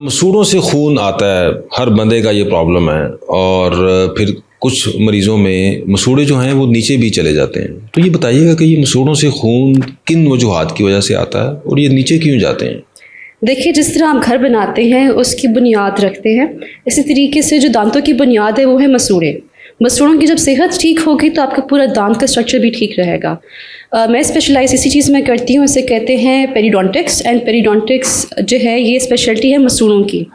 मसूड़ों से खून आता है, हर बंदे का ये प्रॉब्लम है। और फिर कुछ मरीज़ों में मसूड़े जो हैं वो नीचे भी चले जाते हैं। तो ये बताइएगा कि ये मसूड़ों से खून किन वजूहात की वजह से आता है और ये नीचे क्यों जाते हैं? देखिए, जिस तरह हम घर बनाते हैं उसकी बुनियाद रखते हैं, इसी तरीके से जो दांतों की बुनियाद है वो है मसूड़े। मसूड़ों की जब सेहत ठीक होगी तो आपका पूरा दांत का स्ट्रक्चर भी ठीक रहेगा। मैं स्पेशलाइज इसी चीज़ में करती हूँ, इसे कहते हैं पेरिडोंटिक्स। एंड पेरिडोंटिक्स जो है ये स्पेशलिटी है मसूड़ों की।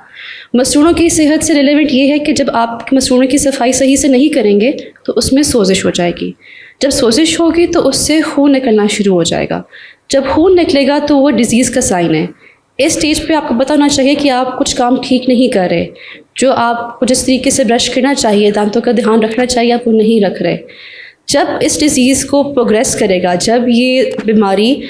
मसूड़ों की सेहत से रिलेवेंट ये है कि जब आप मसूड़ों की सफाई सही से नहीं करेंगे तो उसमें सोजिश हो जाएगी। जब सोजिश होगी तो उससे खून निकलना शुरू हो जाएगा। जब खून निकलेगा तो वो डिज़ीज़ का साइन है। इस स्टेज पे आपको पता होना चाहिए कि आप कुछ काम ठीक नहीं कर रहे। जो आपको जिस तरीके से ब्रश करना चाहिए, दांतों का ध्यान रखना चाहिए, आप वो नहीं रख रहे। जब इस डिज़ीज़ को प्रोग्रेस करेगा, जब ये बीमारी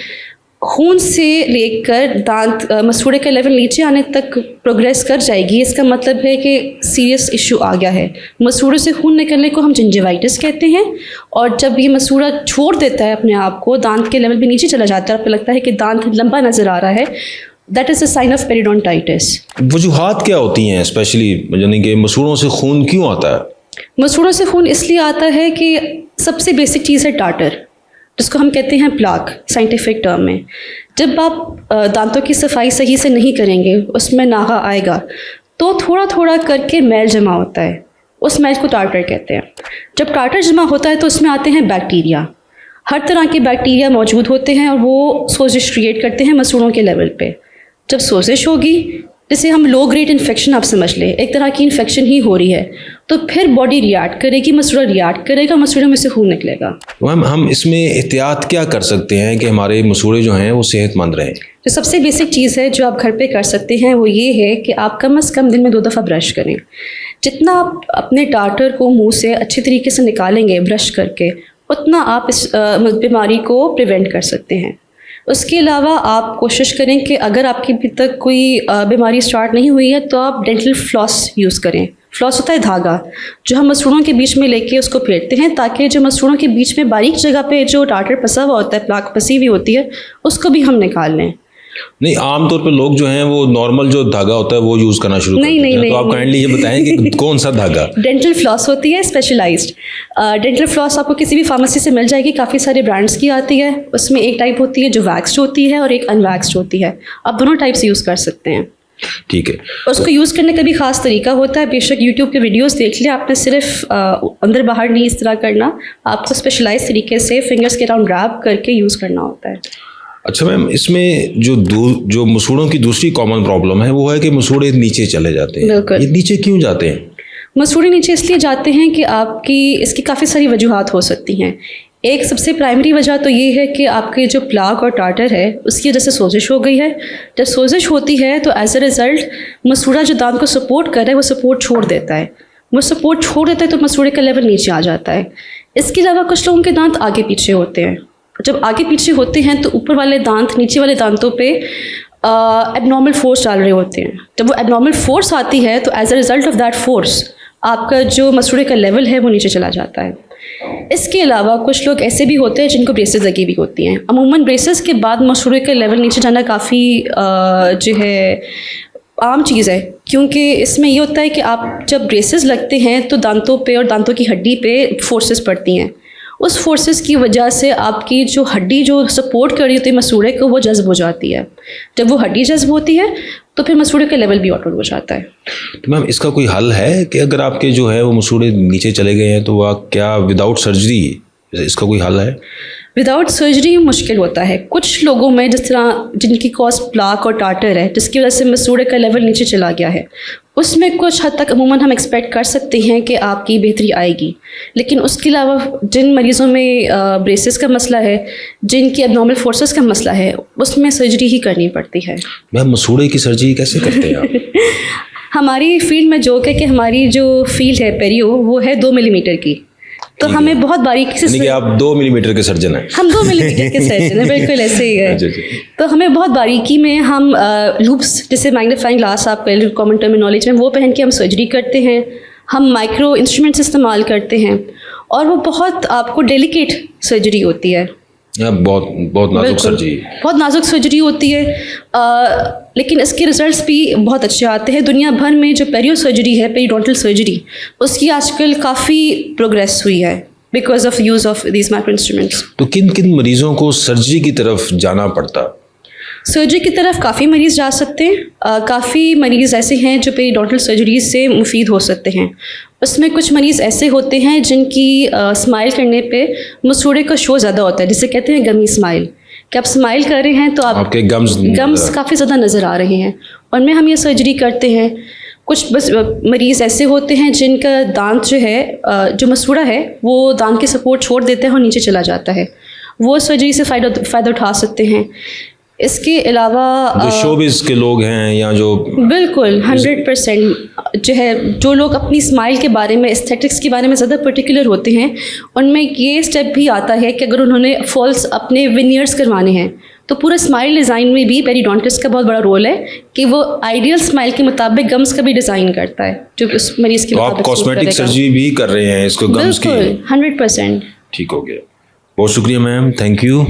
खून से लेकर दांत मसूड़े का लेवल नीचे आने तक प्रोग्रेस कर जाएगी, इसका मतलब है कि सीरियस इशू आ गया है। मसूड़े से खून निकलने को हम जिंजिवाइटिस कहते हैं। और जब ये मसूड़ा छोड़ देता है अपने आप को, दांत के लेवल भी नीचे चला जाता है, आपको लगता है कि दांत लंबा नज़र आ रहा है, that is a sign of periodontitis. वजूहात क्या होती हैं स्पेशली, यानी कि मसूड़ों से खून क्यों आता है? मसूड़ों से खून इसलिए आता है कि सबसे बेसिक चीज़ है टाटर, जिसको हम कहते हैं प्लाक साइंटिफिक टर्म में। जब आप दांतों की सफाई सही से नहीं करेंगे, उसमें नागा आएगा तो थोड़ा थोड़ा करके मैल जमा होता है, उस मैल को टाटर कहते हैं। जब टाटर जमा होता है तो उसमें आते हैं बैक्टीरिया। हर तरह के बैक्टीरिया मौजूद होते हैं और वो सोजिश क्रिएट करते हैं मसूड़ों के लेवल पे। जब सोजिश होगी, जैसे हम लो ग्रेड इन्फेक्शन आप समझ लें, एक तरह की इन्फेक्शन ही हो रही है, तो फिर बॉडी रिएक्ट करेगी, मसूड़ा रिएक्ट करेगा, मसूड़े में से खून निकलेगा। मैम, हम इसमें एहतियात क्या कर सकते हैं कि हमारे मसूड़े जो हैं वो सेहतमंद रहें? जो सबसे बेसिक चीज़ है जो आप घर पे कर सकते हैं वो ये है कि आप कम से कम दिन में 2 दफ़ा ब्रश करें। जितना आप अपने टाटर को मुंह से अच्छे तरीके से निकालेंगे ब्रश करके, उतना आप इस बीमारी को प्रिवेंट कर सकते हैं। उसके अलावा आप कोशिश करें कि अगर आपकी अभी तक कोई बीमारी स्टार्ट नहीं हुई है तो आप डेंटल फ्लॉस यूज़ करें। फ्लॉस होता है धागा, जो हम मसूड़ों के बीच में लेके उसको फेरते हैं ताकि जो मसूड़ों के बीच में बारीक जगह पे जो टाटर फंसा हुआ होता है, प्लाक फंसी हुई होती है, उसको भी हम निकाल लें। नहीं, आमतौर पे लोग जो हैं वो नॉर्मल जो धागा होता है वो यूज़ करना शुरू कर देते हैं। तो आप काइंडली ये बताएं कि कौन सा धागा? डेंटल फ्लॉस होती है स्पेशलाइज्ड। डेंटल फ्लॉस आपको किसी भी फार्मेसी से मिल जाएगी, काफ़ी सारे ब्रांड्स की आती है। उसमें एक टाइप होती है जो वैक्स्ड होती है और एक अनवैक्स्ड होती है। आप दोनों टाइप्स यूज़ कर सकते हैं। ठीक है। उसको यूज़ करने का भी ख़ास तरीका होता है। बेशक यूट्यूब के वीडियोस देख लें, आपने सिर्फ अंदर बाहर नहीं इस तरह करना, आपको स्पेशलाइज तरीके से फिंगर्स के अराउंड रैप करके यूज़ करना होता है। अच्छा मैम, इसमें जो मसूड़ों की दूसरी कॉमन प्रॉब्लम है वो है कि मसूड़े नीचे चले जाते हैं। ये नीचे क्यों जाते हैं? मसूड़े नीचे इसलिए जाते हैं कि इसकी काफ़ी सारी वजूहात हो सकती हैं। एक सबसे प्राइमरी वजह तो ये है कि आपके जो प्लाक और टाटर है उसकी वजह से सोजिश हो गई है। जब सोजिश होती है तो एज अ रिज़ल्ट मसूड़ा जो दांत को सपोर्ट कर रहा है वो सपोर्ट छोड़ देता है। वो सपोर्ट छोड़ देता है तो मसूड़े का लेवल नीचे आ जाता है। इसके अलावा कुछ लोगों के दांत आगे पीछे होते हैं। जब आगे पीछे होते हैं तो ऊपर वाले दांत नीचे वाले दांतों पे एबनॉर्मल फोर्स डाल रहे होते हैं। जब वो एबनॉर्मल फोर्स आती है तो as a result of that force आपका जो मसूड़े का लेवल है वो नीचे चला जाता है। इसके अलावा कुछ लोग ऐसे भी होते हैं जिनको ब्रेसेस लगी हुई होती हैं। अमूमन ब्रेसेस के बाद मसूड़े का लेवल नीचे जाना काफ़ी जो है आम चीज़ है, क्योंकि इसमें ये होता है कि आप जब ब्रेसेस लगते हैं तो दांतों पे और दांतों की हड्डी पे फोर्सेस पड़ती हैं। उस फोर्सेस की वजह से आपकी जो हड्डी जो सपोर्ट कर रही होती है मसूड़े को, वो जज्ब हो जाती है। जब वो हड्डी जज्ब होती है तो फिर मसूड़े का लेवल भी ऑटो हो जाता है। तो मैम, इसका कोई हल है कि अगर आपके जो है वो मसूड़े नीचे चले गए हैं तो वह क्या विदाउट सर्जरी इसका कोई हल है? विदाउट सर्जरी मुश्किल होता है। कुछ लोगों में जिस तरह जिनकी कॉज प्लाक और टाटर है, जिसकी वजह से मसूड़े का लेवल नीचे चला गया है, उसमें कुछ हद तक अमूमन हम एक्सपेक्ट कर सकते हैं कि आपकी बेहतरी आएगी। लेकिन उसके अलावा जिन मरीज़ों में ब्रेसेस का मसला है, जिनकी एबनॉर्मल फोर्सेस का मसला है, उसमें सर्जरी ही करनी पड़ती है। मैम, मसूड़े की सर्जरी कैसे करते हैं आप? हमारी फील्ड में जो है कि हमारी जो फील्ड है पेरियो, वो है 2 मिलीमीटर की। तो हमें बहुत बारीकी से, यानी कि आप 2 मिलीमीटर के सर्जन हैं? हम 2 मिलीमीटर के सर्जन हैं, बिल्कुल ऐसे ही है। तो हमें बहुत बारीकी में हम लूप्स, जैसे मैग्नीफाइंग ग्लास आप कॉमन टर्मिनोलॉजी में, वो पहन के हम सर्जरी करते हैं। हम माइक्रो इंस्ट्रूमेंट्स इस्तेमाल करते हैं और वो बहुत आपको डेलिकेट सर्जरी होती है। बहुत बहुत नाजुक बिल्कुल। सर्जरी। बहुत नाजुक सर्जरी होती है, लेकिन इसके रिजल्ट्स भी बहुत अच्छे आते हैं। दुनिया भर में जो पेरियो सर्जरी है, पेरिडोंटल सर्जरी, उसकी आजकल काफ़ी प्रोग्रेस हुई है because of use of these micro instruments. तो किन किन मरीजों को सर्जरी की तरफ जाना पड़ता? सर्जरी की तरफ काफ़ी मरीज़ जा सकते हैं। काफ़ी मरीज़ ऐसे हैं जो पेरिडोंटल सर्जरी से मुफीद हो सकते हैं। उसमें कुछ मरीज़ ऐसे होते हैं जिनकी स्माइल करने पे मसूड़े का शो ज़्यादा होता है, जिसे कहते हैं गमी स्माइल, कि आप स्माइल कर रहे हैं तो आपके गम्स काफ़ी ज़्यादा नज़र आ रहे हैं, उनमें हम ये सर्जरी करते हैं। कुछ बस मरीज़ ऐसे होते हैं जिनका दांत जो है, जो मसूड़ा है, वो दांत की सपोर्ट छोड़ देता है और नीचे चला जाता है, वो सर्जरी से फ़ायदा उठा सकते हैं। इसके अलावा जो शोबिस के लोग हैं या जो बिल्कुल 100% जो है, जो लोग अपनी स्माइल के बारे में, एस्थेटिक्स के बारे में ज़्यादा पर्टिकुलर होते हैं, उनमें ये स्टेप भी आता है कि अगर उन्होंने फॉल्स अपने विनियर्स करवाने हैं तो पूरा स्माइल डिज़ाइन में भी पेरिडोंटिस्ट का बहुत बड़ा रोल है कि वो आइडियल स्माइल के मुताबिक गम्स का भी डिज़ाइन करता है जो उस मरीज़ के तो आप कॉस्मेटिक सर्जरी भी कर रहे हैं इसको गम्स की? बिल्कुल 100%। ठीक हो गया, बहुत शुक्रिया मैम, थैंक यू।